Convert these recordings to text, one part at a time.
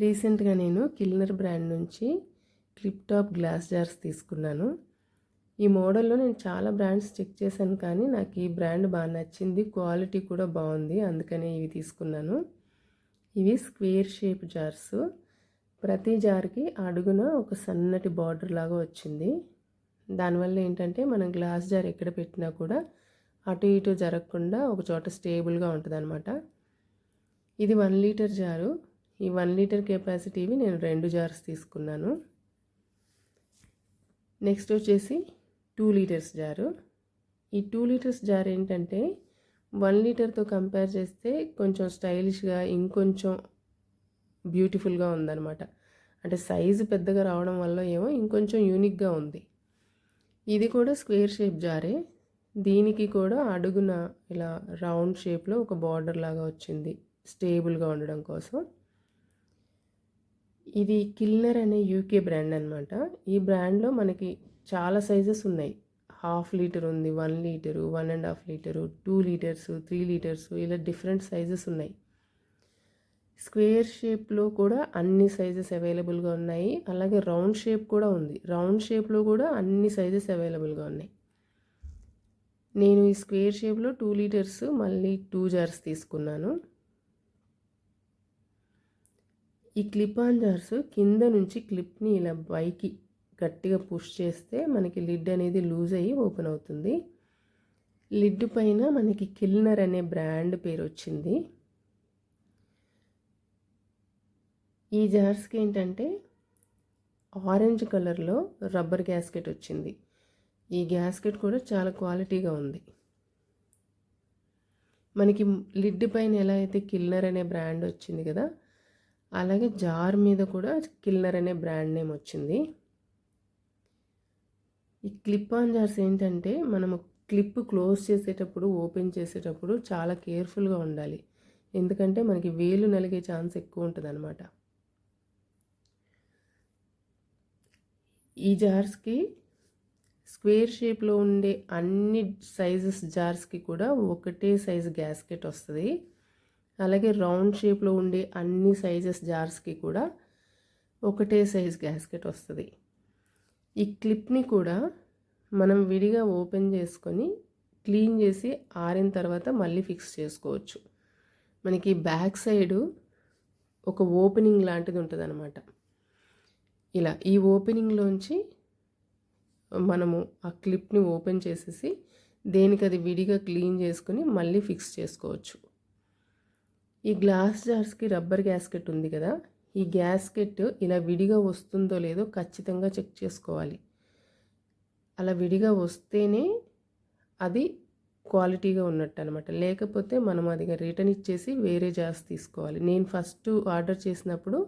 రీసెంట్గా నేను కిల్నర్ బ్రాండ్ నుంచి క్లిప్ టాప్ గ్లాస్ జార్స్ తీసుకున్నాను. ఈ మోడల్లో నేను చాలా బ్రాండ్స్ చెక్ చేశాను, కానీ నాకు ఈ బ్రాండ్ బాగా నచ్చింది. క్వాలిటీ కూడా బాగుంది, అందుకనే ఇవి తీసుకున్నాను. ఇవి స్క్వేర్ షేప్ జార్స్. ప్రతి జార్కి అడుగున ఒక సన్నటి బార్డర్ లాగా వచ్చింది. దానివల్ల ఏంటంటే మనం గ్లాస్ జార్ ఎక్కడ పెట్టినా కూడా అటు ఇటు జరగకుండా ఒక చోట స్టేబుల్గా ఉంటుంది అనమాట. ఇది 1 లీటర్ జారు. ఈ 1 లీటర్ కెపాసిటీవి నేను 2 జార్స్ తీసుకున్నాను. నెక్స్ట్ వచ్చేసి 2 లీటర్స్ జారు. ఈ 2 లీటర్స్ జార్ ఏంటంటే 1 లీటర్తో కంపేర్ చేస్తే కొంచెం స్టైలిష్గా, ఇంకొంచెం బ్యూటిఫుల్గా ఉందన్నమాట. అంటే సైజు పెద్దగా రావడం వల్ల ఏమో ఇంకొంచెం యూనిక్గా ఉంది. ఇది కూడా స్క్వేర్ షేప్ జారే. దీనికి కూడా అడుగున ఇలా రౌండ్ షేప్లో ఒక బార్డర్ లాగా వచ్చింది, స్టేబుల్గా ఉండడం కోసం. ఇది కిల్నర్ అనే యూకే బ్రాండ్ అనమాట. ఈ బ్రాండ్లో మనకి చాలా సైజెస్ ఉన్నాయి. 1/2 లీటర్ ఉంది, 1 లీటరు, 1.5 లీటరు, 2 లీటర్స్, 3 లీటర్స్, ఇలా డిఫరెంట్ సైజెస్ ఉన్నాయి. స్క్వేర్ షేప్లో కూడా అన్ని సైజెస్ అవైలబుల్గా ఉన్నాయి. అలాగే రౌండ్ షేప్ కూడా ఉంది. రౌండ్ షేప్లో కూడా అన్ని సైజెస్ అవైలబుల్గా ఉన్నాయి. నేను ఈ స్క్వేర్ షేప్లో 2 లీటర్స్ మళ్ళీ 2 జార్స్ తీసుకున్నాను. ఈ క్లిప్ ఆన్ జార్స్ కింద నుంచి క్లిప్ని ఇలా పైకి గట్టిగా పుష్ చేస్తే మనకి లిడ్ అనేది లూజ్ అయ్యి ఓపెన్ అవుతుంది. లిడ్ పైన మనకి కిల్నర్ అనే బ్రాండ్ పేరు వచ్చింది. ఈ జార్స్కి ఏంటంటే ఆరెంజ్ కలర్లో రబ్బర్ గ్యాస్కెట్ వచ్చింది. ఈ గ్యాస్కెట్ కూడా చాలా క్వాలిటీగా ఉంది. మనకి లిడ్ పైన ఎలా అయితే కిల్నర్ అనే బ్రాండ్ వచ్చింది కదా, అలాగే జార్ మీద కూడా కిల్నర్ అనే బ్రాండ్ నేమ్ వచ్చింది. ఈ క్లిప్ ఆన్ జార్స్ ఏంటంటే మనము క్లిప్ క్లోజ్ చేసేటప్పుడు, ఓపెన్ చేసేటప్పుడు చాలా కేర్ఫుల్గా ఉండాలి. ఎందుకంటే మనకి వేలు నలిగే ఛాన్స్ ఎక్కువ ఉంటుంది అనమాట. ఈ జార్స్కి స్క్వేర్ షేప్లో ఉండే అన్ని సైజెస్ జార్స్కి కూడా ఒకటే సైజు గ్యాస్కెట్ వస్తుంది. అలాగే రౌండ్ షేప్లో ఉండే అన్ని సైజెస్ జార్స్కి కూడా ఒకటే సైజ్ గ్యాస్కెట్ వస్తుంది. ఈ క్లిప్ని కూడా మనం విడిగా ఓపెన్ చేసుకొని క్లీన్ చేసి ఆరిన తర్వాత మళ్ళీ ఫిక్స్ చేసుకోవచ్చు. మనకి బ్యాక్ సైడు ఒక ఓపెనింగ్ లాంటిది ఉంటుంది అన్నమాట. ఇలా ఈ ఓపెనింగ్లోంచి మనము ఆ క్లిప్ని ఓపెన్ చేసేసి దేనికి అది విడిగా క్లీన్ చేసుకొని మళ్ళీ ఫిక్స్ చేసుకోవచ్చు. ఈ గ్లాస్ జార్స్కి రబ్బర్ గ్యాస్కెట్ ఉంది కదా, ఈ గ్యాస్కెట్ ఇలా విడిగా వస్తుందో లేదో ఖచ్చితంగా చెక్ చేసుకోవాలి. అలా విడిగా వస్తేనే అది క్వాలిటీగా ఉన్నట్టు అనమాట. లేకపోతే మనం అది రిటర్న్ ఇచ్చేసి వేరే జార్స్ తీసుకోవాలి. నేను ఫస్ట్ ఆర్డర్ చేసినప్పుడు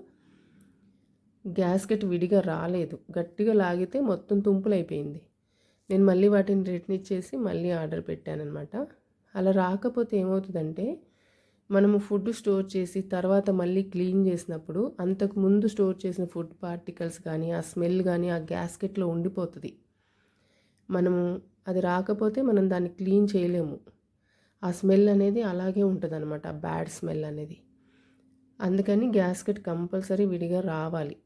గ్యాస్కెట్ విడిగా రాలేదు. గట్టిగా లాగితే మొత్తం తుంపులు అయిపోయింది. నేను మళ్ళీ వాటిని రిటర్న్ ఇచ్చేసి మళ్ళీ ఆర్డర్ పెట్టానన్నమాట. అలా రాకపోతే ఏమవుతుందంటే మనము ఫుడ్ స్టోర్ చేసి తర్వాత మళ్ళీ క్లీన్ చేసినప్పుడు అంతకుముందు స్టోర్ చేసిన ఫుడ్ పార్టికల్స్ కానీ, ఆ స్మెల్ కానీ ఆ గ్యాస్కెట్లో ఉండిపోతుంది. మనము అది రాకపోతే మనం దాన్ని క్లీన్ చేయలేము. ఆ స్మెల్ అనేది అలాగే ఉంటుంది అనమాట, ఆ బ్యాడ్ స్మెల్ అనేది. అందుకని గ్యాస్కెట్ కంపల్సరీ విడిగా రావాలి.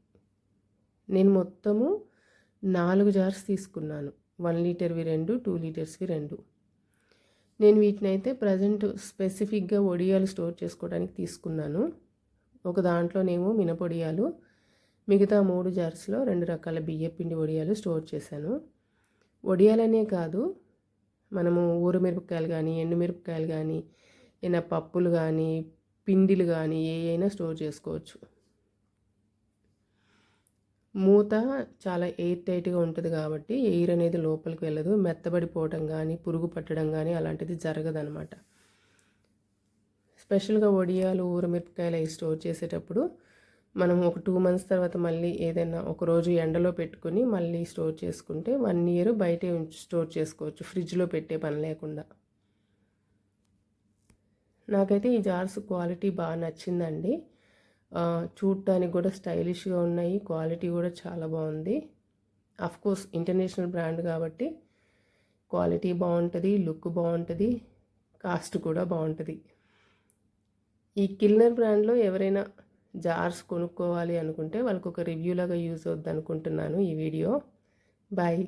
నేను మొత్తము 4 జార్స్ తీసుకున్నాను. 1 లీటర్వి 2, 2 లీటర్స్వి 2. నేను వీటిని అయితే ప్రజెంట్ స్పెసిఫిక్గా వడియాలు స్టోర్ చేసుకోవడానికి తీసుకున్నాను. ఒక దాంట్లోనేమో మినపొడియాలు, మిగతా 3 జార్స్లో 2 రకాల బియ్యపిండి వడియాలు స్టోర్ చేశాను. వడియాలనే కాదు, మనము ఊరమిరపకాయలు కానీ, ఎండుమిరపకాయలు కానీ, ఏమైనా పప్పులు కానీ, పిండిలు కానీ ఏ అయినా స్టోర్ చేసుకోవచ్చు. మూత చాలా ఎయిర్ టైట్గా ఉంటుంది కాబట్టి ఎయిర్ అనేది లోపలికి వెళ్ళదు. మెత్తబడిపోవడం కానీ, పురుగు పట్టడం కానీ అలాంటిది జరగదనమాట. స్పెషల్గా వడియాలు, ఊరమిరపకాయలు అవి స్టోర్ చేసేటప్పుడు మనం ఒక 2 మంత్స్ తర్వాత మళ్ళీ ఏదైనా ఒకరోజు ఎండలో పెట్టుకుని మళ్ళీ స్టోర్ చేసుకుంటే 1 ఇయర్ బయటే స్టోర్ చేసుకోవచ్చు, ఫ్రిడ్జ్లో పెట్టే పని లేకుండా. నాకైతే ఈ జార్స్ క్వాలిటీ బాగా నచ్చిందండి. చూడటానికి కూడా స్టైలిష్గా ఉన్నాయి, క్వాలిటీ కూడా చాలా బాగుంది. కోర్స్ ఇంటర్నేషనల్ బ్రాండ్ కాబట్టి క్వాలిటీ బాగుంటుంది, లుక్ బాగుంటుంది, కాస్ట్ కూడా బాగుంటుంది. ఈ కిల్నర్ బ్రాండ్లో ఎవరైనా జార్స్ కొనుక్కోవాలి అనుకుంటే వాళ్ళకి ఒక రివ్యూలాగా యూజ్ అవుద్ది అనుకుంటున్నాను ఈ వీడియో. బాయ్.